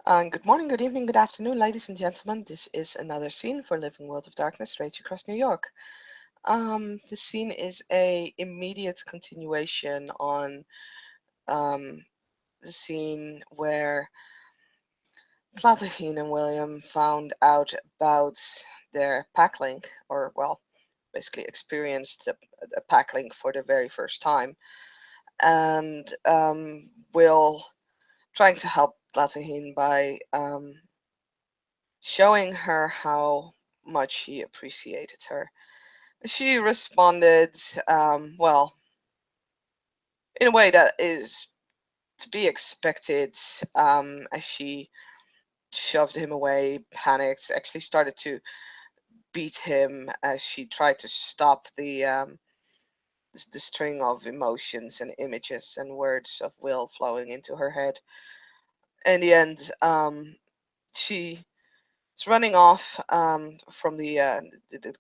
Good morning, good evening, good afternoon, ladies and gentlemen. This is another scene for Living World of Darkness, Rage Across New York. The scene is a immediate continuation on the scene where Tlaedan and William found out about their pack link, or well, basically experienced a pack link for the very first time, and Will trying to help Tlaedan by showing her how much he appreciated her. She responded, well, in a way that is to be expected, as she shoved him away, panicked, actually started to beat him as she tried to stop the string of emotions and images and words of Will flowing into her head. In the end, she is running off from the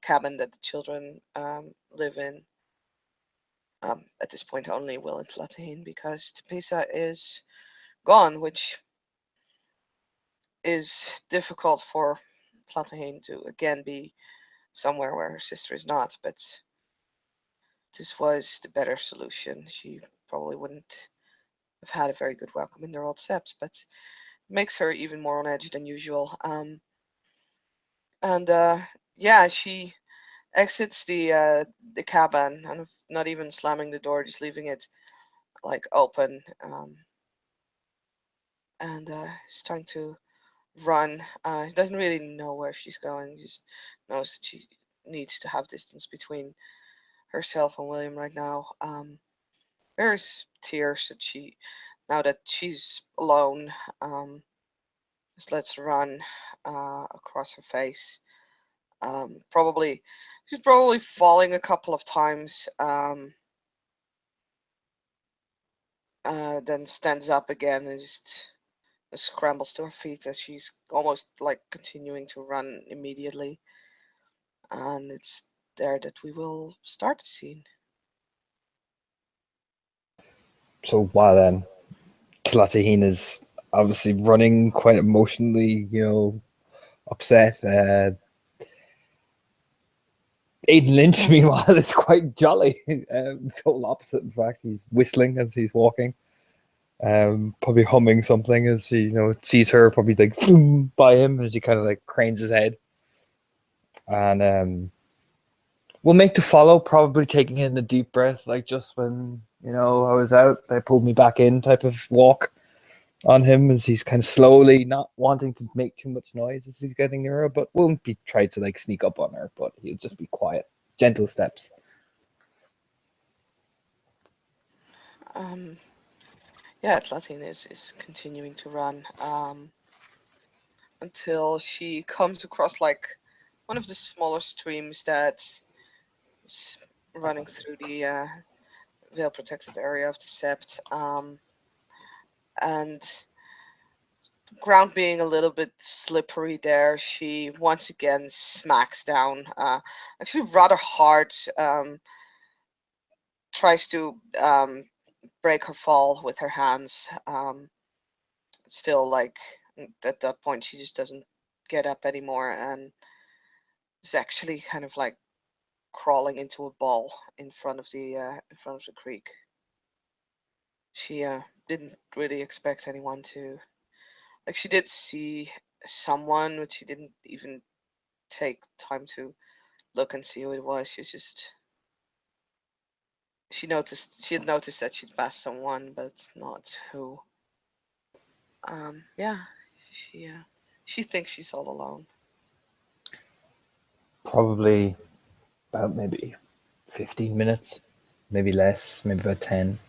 cabin that the children live in. At this point, only Will and Tlaedan, because Tepesa is gone, which is difficult for Tlaedan to again be somewhere where her sister is not. But this was the better solution. She probably wouldn't have had a very good welcome in their old sept, but it makes her even more on edge than usual. And yeah, she exits the cabin and not even slamming the door, just leaving it like open, and is trying to run. She doesn't really know where she's going. Just knows that she needs to have distance between herself and William right now. There's tears that she, now that she's alone, just lets run across her face. Probably, she's probably falling a couple of times. Then stands up again and just scrambles to her feet as she's almost like continuing to run immediately. And it's there that we will start the scene. So while Tlaedan is obviously running quite emotionally, upset, Aiden Lynch, meanwhile, is quite jolly. Total opposite, in fact. He's whistling as he's walking. Probably humming something as he, sees her probably like by him as he kind of like cranes his head. And we'll make to follow, probably taking in a deep breath, like just when, I was out, they pulled me back in type of walk on him as he's kind of slowly not wanting to make too much noise as he's getting nearer, but won't be trying to like sneak up on her, but he'll just be quiet, gentle steps. Yeah, Tlatin is continuing to run until she comes across like one of the smaller streams that is running through the veil protected area of the sept, and ground being a little bit slippery there, she once again smacks down, actually rather hard, tries to break her fall with her hands. Still, like, at that point, she just doesn't get up anymore and is actually kind of like crawling into a ball in front of the creek. She didn't really expect anyone to, like, she did see someone, but she didn't even take time to look and see who it was. She had noticed that she'd passed someone, but not who. Yeah, she thinks she's all alone. Probably about maybe 15 minutes, maybe less, maybe about 10.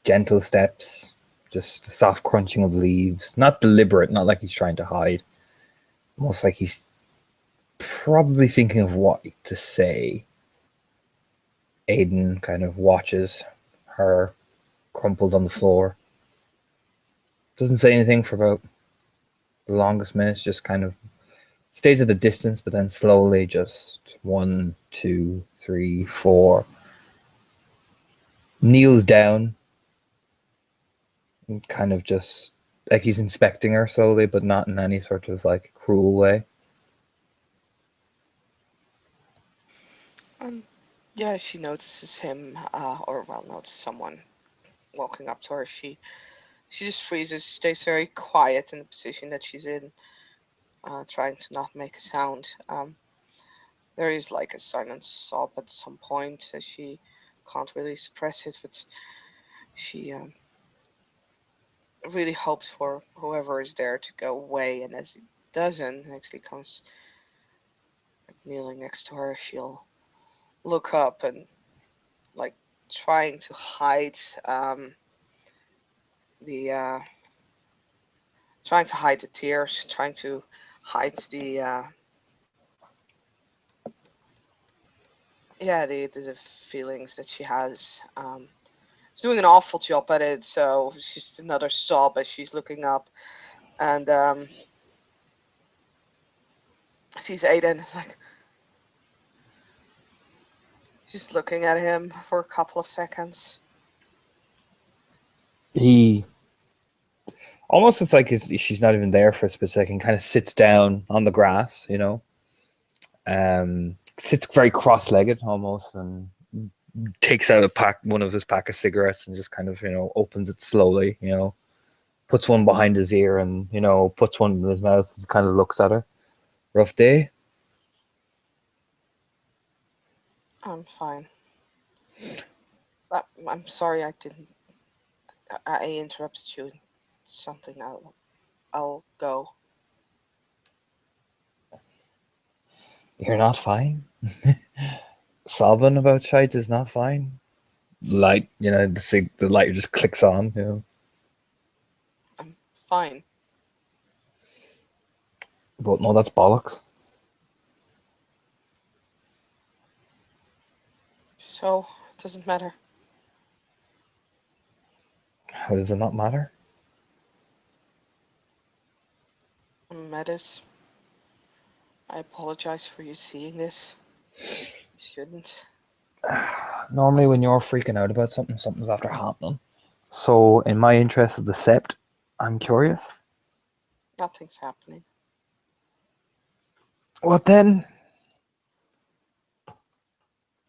Gentle steps, just the soft crunching of leaves, not deliberate, not like he's trying to hide. Almost like he's probably thinking of what to say. Aiden kind of watches her crumpled on the floor. Doesn't say anything for about the longest minutes, just kind of stays at a distance, but then slowly just 1, 2, 3, 4. Kneels down and kind of just like he's inspecting her slowly, but not in any sort of like cruel way. And yeah, she notices him, or well, notices someone walking up to her. She just freezes, stays very quiet in the position that she's in, trying to not make a sound. There is like a silent sob at some point. She can't really suppress it, but she really hopes for whoever is there to go away. And as it doesn't, actually comes kneeling next to her, she'll look up and like trying to hide the trying to hide the tears, trying to hide the the feelings that she has. She's doing an awful job at it, so she's just another sob as she's looking up and sees Aiden. It's like she's looking at him for a couple of seconds. He almost, it's like she's not even there for a split second. Kind of sits down on the grass, sits very cross-legged almost, and takes out one of his pack of cigarettes, and just kind of opens it slowly. Puts one behind his ear, and puts one in his mouth, and kind of looks at her. Rough day. I'm fine. I'm sorry I didn't. I interrupted you. Something. I'll go. You're not fine. Sobbing about shite is not fine. Light, the light just clicks on. I'm fine. But no, that's bollocks. So it doesn't matter. How does it not matter? Metis, I apologize for you seeing this. You shouldn't. Normally when you're freaking out about something, something's after happening. So in my interest of the sept, I'm curious. Nothing's happening. What then?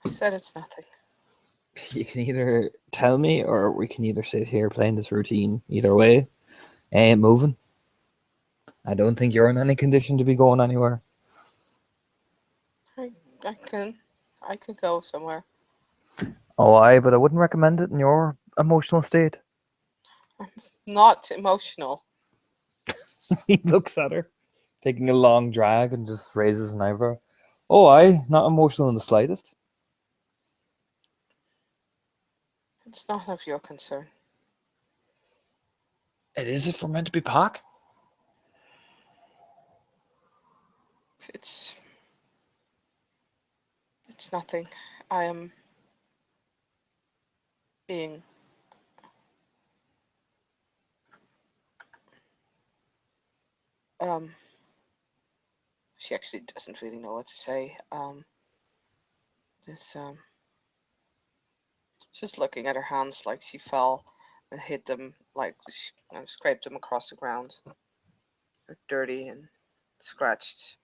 I said it's nothing. You can either tell me, or we can either sit here playing this routine. Either way, I ain't moving. I don't think you're in any condition to be going anywhere. I could go somewhere. Oh, aye, but I wouldn't recommend it in your emotional state. I'm not emotional. He looks at her, taking a long drag, and just raises an eyebrow. Oh, aye, not emotional in the slightest. It's not of your concern. It is if we're meant to be pack. It's nothing. I am being she actually doesn't really know what to say. This she's looking at her hands like she fell and hit them, like she scraped them across the ground. They're dirty and scratched.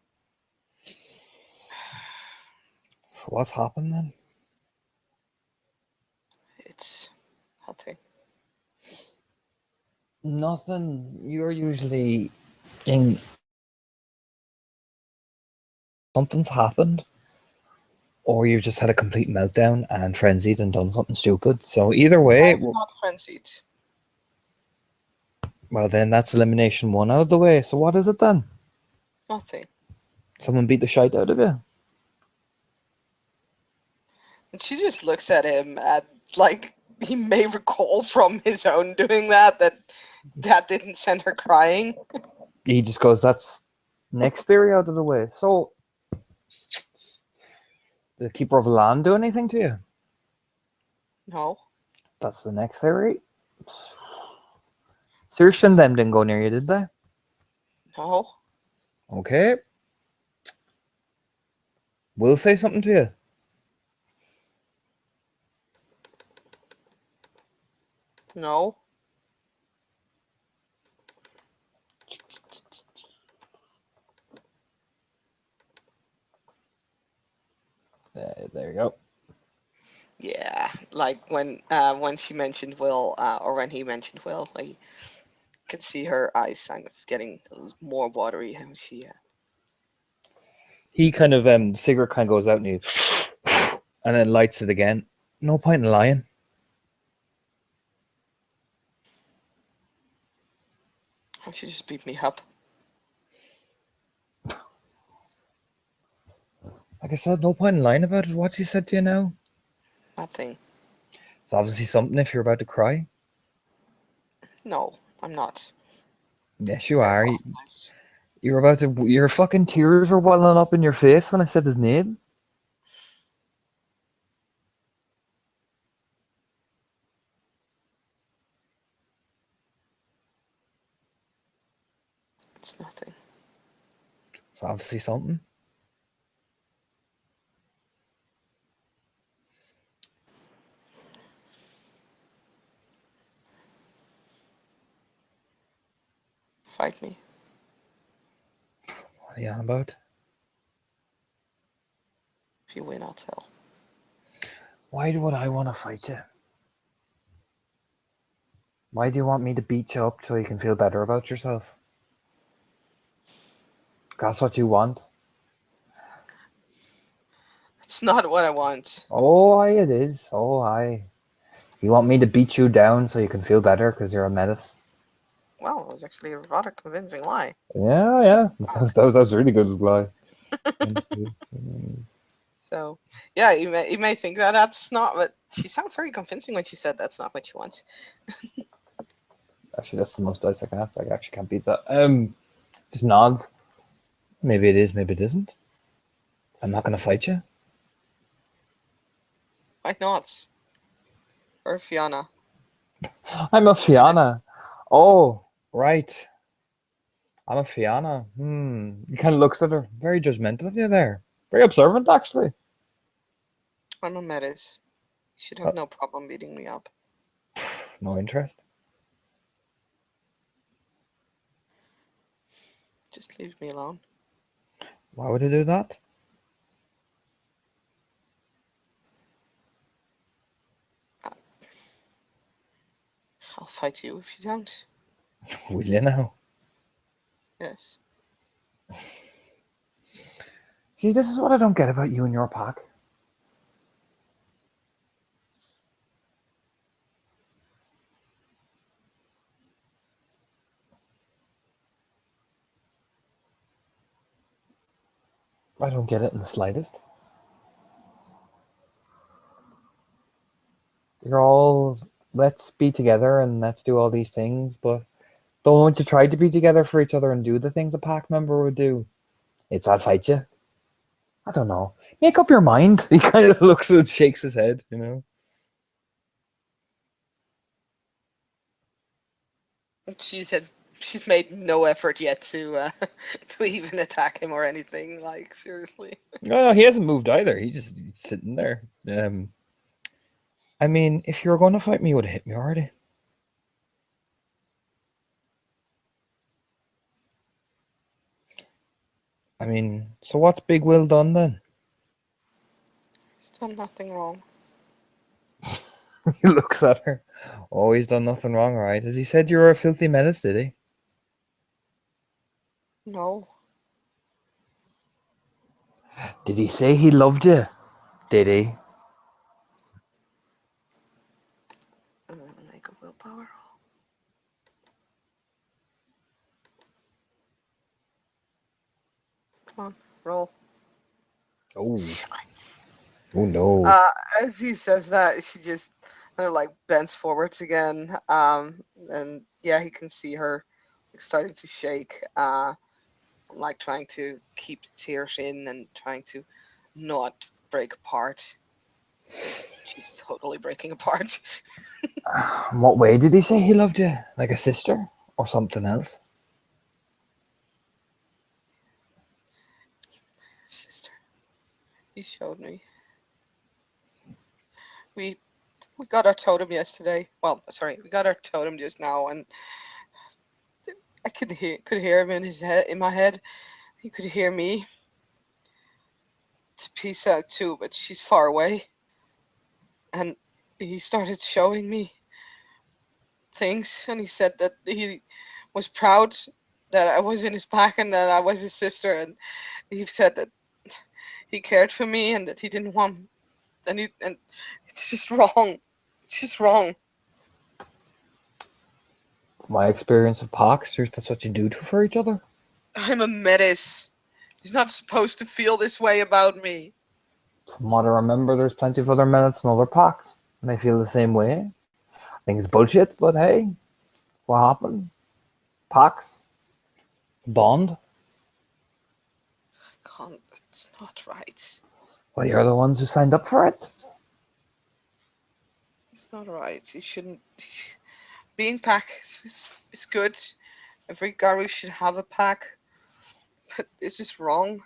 So what's happened then? It's nothing. Nothing. You're usually in. Something's happened, or you've just had a complete meltdown and frenzied and done something stupid. So either way, I'm not frenzied. well then that's elimination one out of the way. So what is it then? Nothing. Someone beat the shite out of you? And she just looks at him and like he may recall from his own doing that didn't send her crying. He just goes, that's next theory out of the way. So did the Keeper of the Land do anything to you? No. That's the next theory. Saoirse and them didn't go near you, did they? No. Okay. We'll say something to you. No. There you go. Yeah, like when she mentioned Will, or when he mentioned Will, I could see her eyes kind of getting more watery. And she, He kind of cigarette kind of goes out and he and then lights it again. No point in lying. she just beat me up. Like I said, no point in lying about it. What's he said to you now? Nothing. It's obviously something if you're about to cry. No, I'm not. Yes, you Very are. compromised. You're about to. Your fucking tears were welling up in your face when I said his name. It's nothing. It's obviously something. Fight me. What are you on about? If you win, I'll tell. Why would I want to fight you? Why do you want me to beat you up so you can feel better about yourself? That's what you want? It's not what I want. Oh, aye, it is. Oh, aye. You want me to beat you down so you can feel better because you're a menace? Well, it was actually a rather convincing lie. Yeah, yeah. That was a really good lie. So, yeah, you may think that that's not, but she sounds very convincing when she said that's not what she wants. Actually, that's the most dice I can have. I actually can't beat that. Just nods. Maybe it is, maybe it isn't. I'm not gonna fight you. Why not? Or Fiona. I'm a Menace. Fianna. Oh, right. I'm a Fianna. He kind of looks at her. Very judgmental of you there. Very observant, actually. I'm a menace. You should Uh, have no problem beating me up. no interest. Just leave me alone. Why would I do that? I'll fight you if you don't. Will you now? Yes. See, this is what I don't get about you and your pack. I don't get it in the slightest. You're all, let's be together and let's do all these things, but don't want to try to be together for each other and do the things a pack member would do. It's I'll fight you. I don't know. Make up your mind. He kind of looks and shakes his head, you know. She's made no effort yet to to even attack him or anything. Like, seriously. No, he hasn't moved either. He's just sitting there. I mean, if you were going to fight me, you would have hit me already. I mean, so what's Big Will done then? He's done nothing wrong. He looks at her. Oh, he's done nothing wrong, right? Has he said you were a filthy menace, did he? No. Did he say he loved you? Did he? I'm gonna make a willpower roll. Come on, roll. Oh, Shots. oh no. Uh, as he says that, she just kind of like bends forwards again. And yeah, he can see her like, starting to shake. Like trying to keep the tears in and trying to not break apart. She's totally breaking apart. In what way did he say he loved you? Like a sister or something else? Sister, you showed me. We we got our totem yesterday. Well, sorry, we got our totem just now, and I could hear him in his head, in my head. He could hear me. to peace out too, but she's far away. And he started showing me things, and he said that he was proud that I was in his pack and that I was his sister, and he said that he cared for me and that he didn't want, and it's just wrong. It's just wrong. My experience of packs, that's what you do for each other. I'm a menace. He's not supposed to feel this way about me. From what I remember, there's plenty of other minutes and other packs, and they feel the same way. I think it's bullshit, but hey, what happened? Packs, bond. Can't, it's not right. Well, you're the ones who signed up for it. It's not right. He shouldn't. Being pack is good. Every Garu should have a pack. But this is wrong.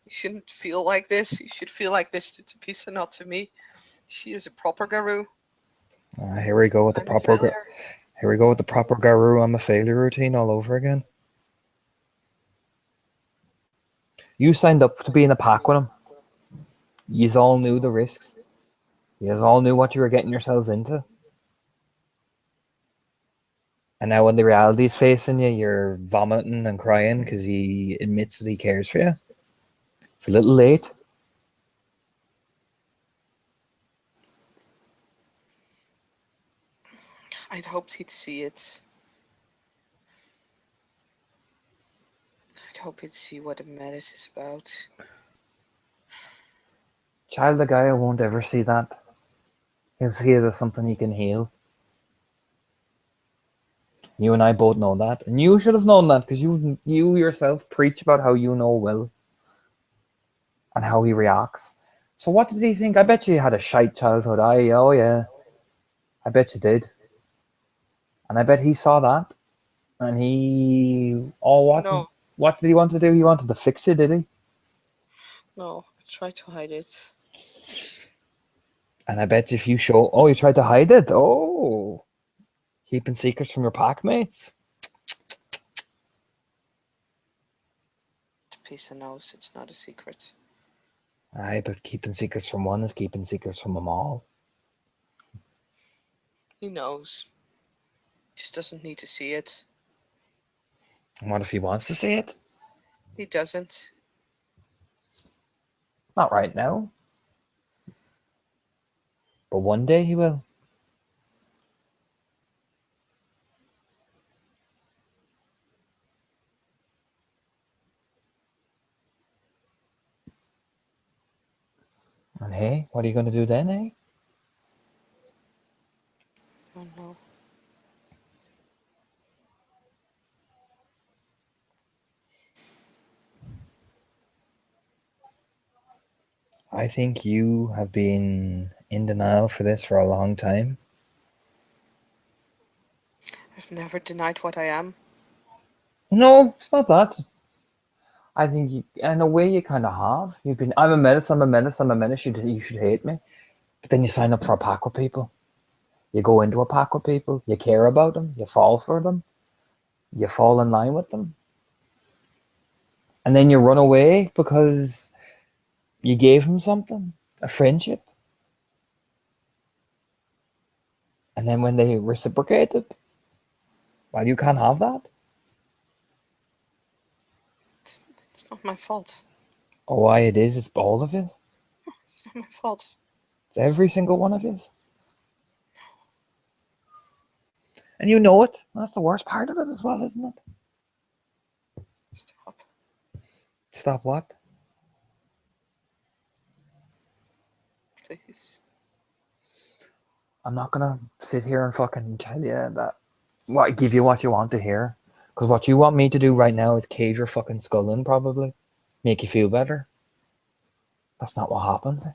You shouldn't feel like this. You should feel like this to Pisa, not to me. She is a proper Garu. Here we go with the I'm a proper. failure. Here we go with the proper Garu. I'm a failure routine all over again. You signed up to be in a pack with him. You all knew the risks. You all knew what you were getting yourselves into. And now when the reality's facing you, you're vomiting and crying because he admits that he cares for you. It's a little late. I'd hoped he'd see it. I'd hope he'd see what a menace is about. Child, the guy won't ever see that. He'll see it as something he can heal. You and I both know that. And you should have known that because you yourself preach about how you know Will and how he reacts. So what did he think? I bet you had a shite childhood. Oh yeah. I bet you did. And I bet he saw that. And No, what did he want to do? He wanted to fix it, did he? no, I tried to hide it. And I bet if you you tried to hide it. Oh, keeping secrets from your pack mates. Pisa knows it's not a secret. Aye, but keeping secrets from one is keeping secrets from them all. He knows. Just doesn't need to see it. And what if he wants to see it? He doesn't. Not right now. But one day he will. And hey, what are you going to do then, eh? Oh no. I think you have been in denial for this for a long time. I've never denied what I am. No, it's not that. I think in a way you kind of have. You've been, I'm a menace, I'm a menace, I'm a menace, you should hate me. But then you sign up for a pack with people. You go into a pack with people, you care about them, you fall for them, you fall in line with them. And then you run away because you gave them something, a friendship. And then when they reciprocate it, well, you can't have that. It's not my fault. Oh, why it is, it's all of it. It's not my fault. It's every single one of it. And you know it. That's the worst part of it as well, isn't it? Stop. Stop what? Please. I'm not gonna sit here and fucking tell you that give you what you want to hear. Because what you want me to do right now is cave your fucking skull in, probably. Make you feel better. That's not what happens.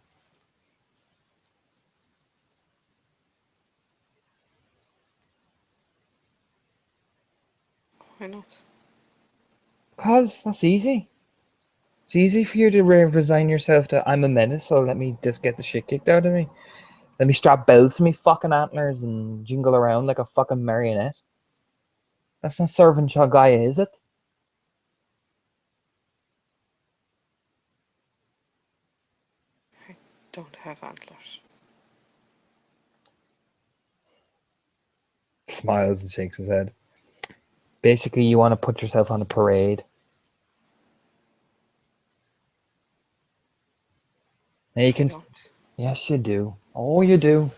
Why not? Because that's easy. It's easy for you to resign yourself to, I'm a menace, so let me just get the shit kicked out of me. Let me strap bells to me fucking antlers and jingle around like a fucking marionette. That's not serving Gaia, is it? don't have antlers. Smiles and shakes his head. Basically, you want to put yourself on a parade. Now you I can. don't. Yes, you do. Oh, you do.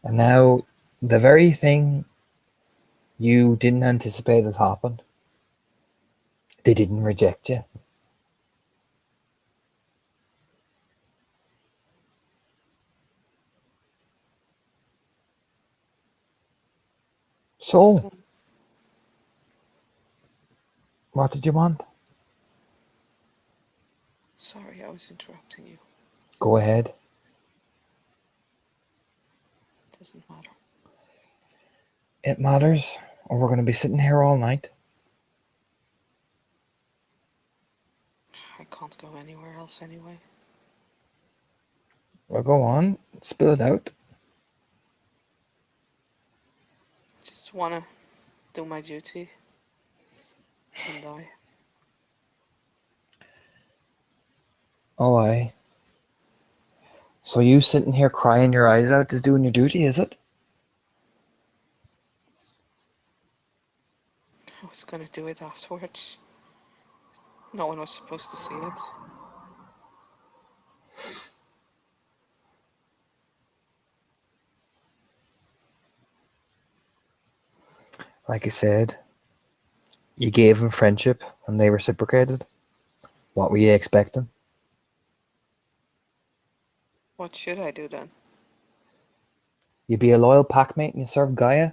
And now, the very thing you didn't anticipate has happened. They didn't reject you. So, So, what did you want? sorry, I was interrupting you. Go ahead. Doesn't matter. It matters, or we're going to be sitting here all night. I can't go anywhere else anyway. Well, go on. Spill it out. Just wanna do my duty and die. Oh, aye. So you sitting here crying your eyes out is doing your duty, is it? I was gonna do it afterwards. No one was supposed to see it. Like I said, you gave them friendship and they reciprocated. What were you expecting? What should I do then? You be a loyal packmate and you serve Gaia?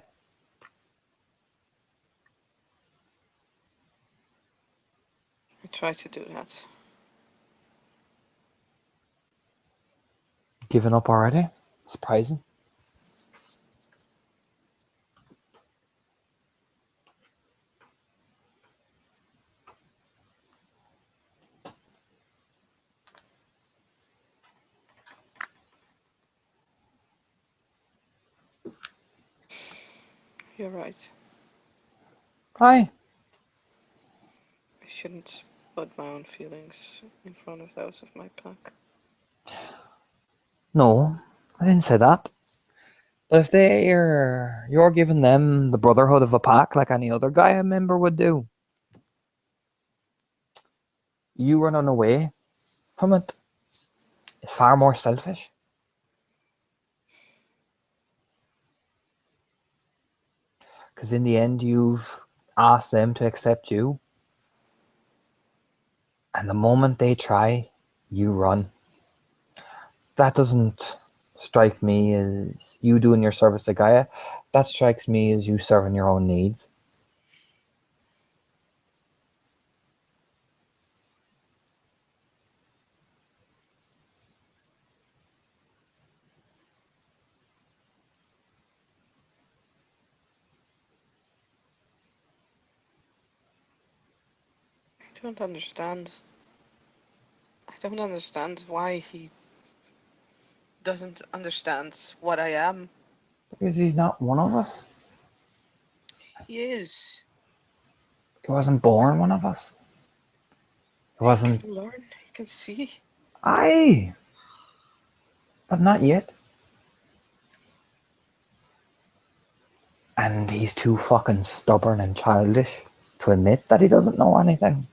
I tried to do that. Giving up already? Surprising. You're right. Aye. I shouldn't put my own feelings in front of those of my pack. No, I didn't say that. But if you're giving them the brotherhood of a pack like any other Gaia member would do, you running away from it is far more selfish. Because in the end, you've asked them to accept you. And the moment they try, you run. That doesn't strike me as you doing your service to Gaia. That strikes me as you serving your own needs. I don't understand. I don't understand why he doesn't understand what I am. Because he's not one of us. He is. He wasn't born one of us. He He wasn't. can learn. He can see. Aye, but not yet. And he's too fucking stubborn and childish to admit that he doesn't know anything.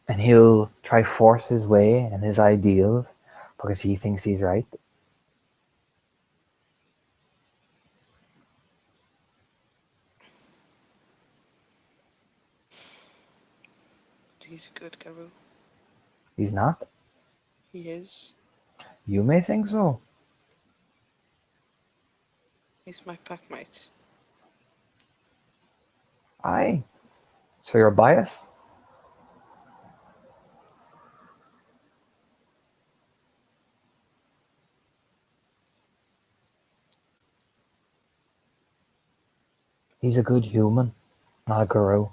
And he'll try force his way and his ideals because he thinks he's right. He's a good Garou. He's not. He is. You may think so. He's my packmate. Aye. So you're biased? He's a good human, not a guru.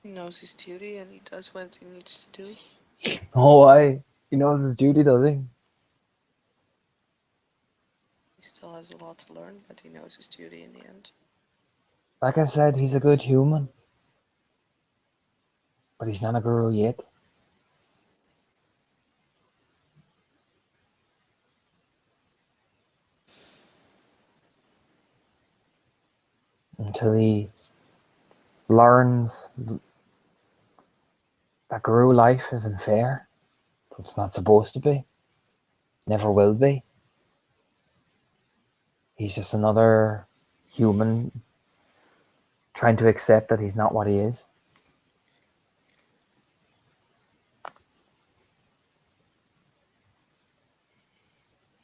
He knows his duty and he does what he needs to do. Oh, he knows his duty, does he? He still has a lot to learn, but he knows his duty in the end. Like I said, he's a good human. But he's not a guru yet. Until he learns that guru life isn't fair. It's not supposed to be. Never will be. He's just another human trying to accept that he's not what he is.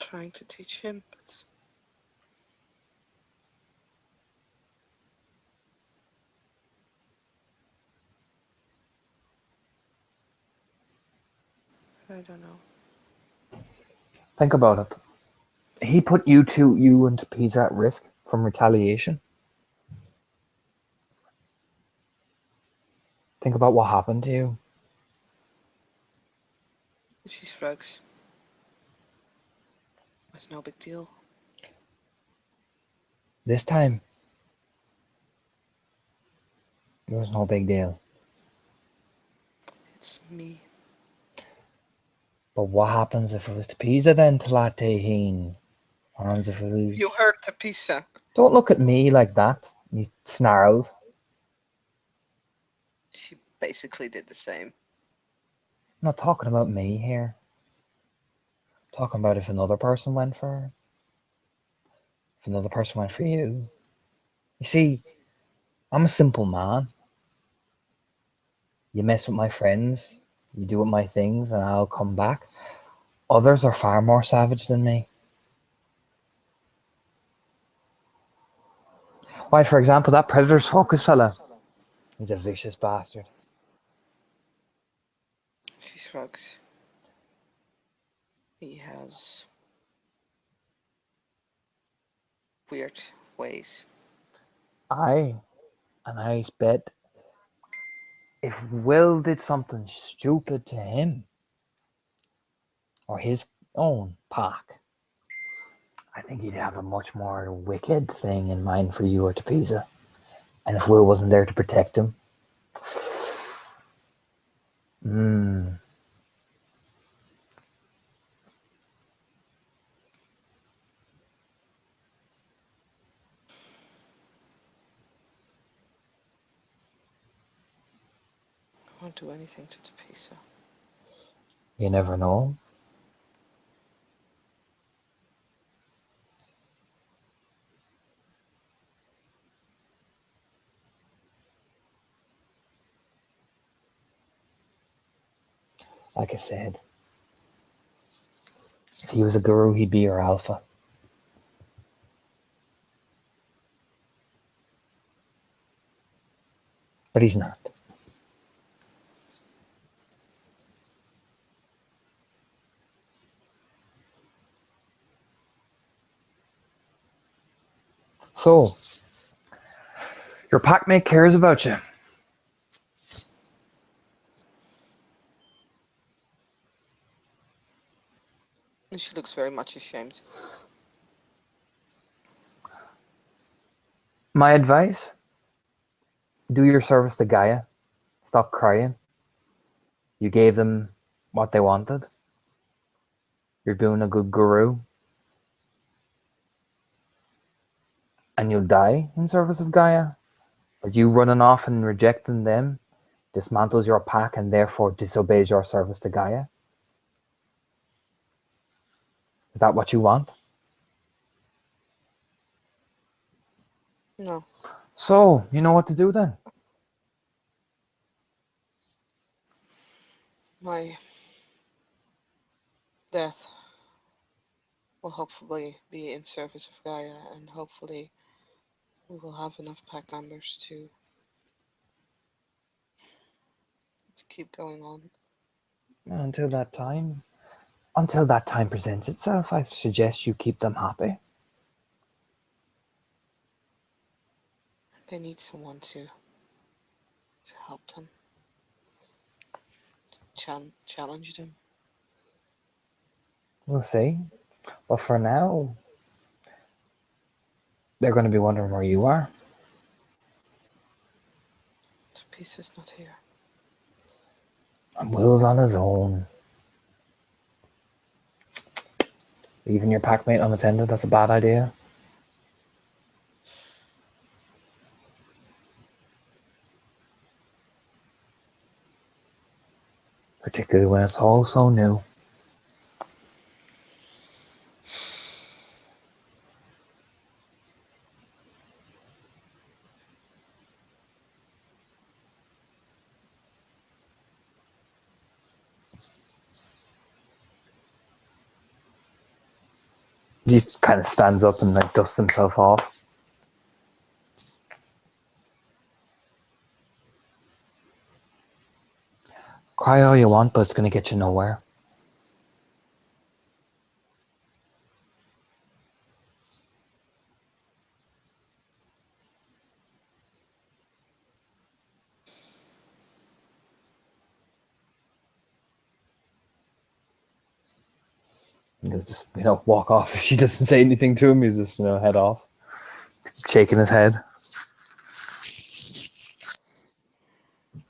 Trying to teach him, but I don't know. Think about it. He put you and Pisa at risk from retaliation. Think about what happened to you. She shrugs. It's no big deal. This time, it was no big deal. It's me. But what happens if it was to Pisa then, Tlaedan? What happens if it was... You heard Tapisa. Don't look at me like that. He snarled. She basically did the same. I'm not talking about me here. I'm talking about if another person went for her. If another person went for you. You see, I'm a simple man. You mess with my friends, you do with my things, and I'll come back. Others are far more savage than me. Why, for example, that Predator's Focus fella. He's a vicious bastard. She shrugs. He has weird ways. And I bet if Will did something stupid to him or his own pack, I think he'd have a much more wicked thing in mind for you or to Pisa. And if Will wasn't there to protect him, I won't do anything to Tapisa. you never know. Like I said, if he was a guru, he'd be your alpha. But he's not. So, your packmate cares about you. And she looks very much ashamed. My advice, do your service to Gaia. Stop crying. You gave them what they wanted. You're doing a good guru. And you'll die in service of Gaia. But you running off and rejecting them dismantles your pack and therefore disobeys your service to Gaia. Is that what you want? No. So, you know what to do then. My death will hopefully be in service of Gaia, and hopefully we will have enough pack members to keep going on. Until that time presents itself, I suggest you keep them happy. They need someone to to help them, challenge them. We'll see. But for now, they're going to be wondering where you are. The piece is not here. And Will's on his own. Leaving your packmate unattended, that's a bad idea. Particularly when it's all so new. He kind of stands up and like dusts himself off. Cry all you want, but it's going to get you nowhere. He'll just, walk off. If she doesn't say anything to him, he'll just, head off. Shaking his head.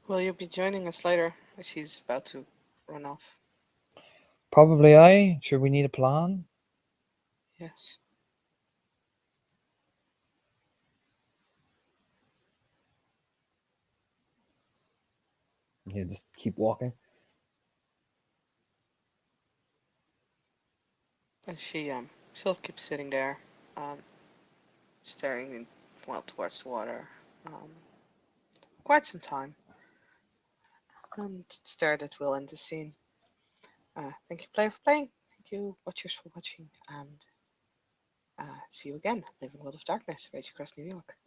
Will you be joining us later? She's about to run off. Probably I. Sure, we need a plan. Yes. You just keep walking. And she'll keep sitting there, staring towards the water, quite some time, and stared at Will and the scene. Thank you, player, for playing. Thank you, watchers, for watching, and see you again. Living World of Darkness, Rage Across New York.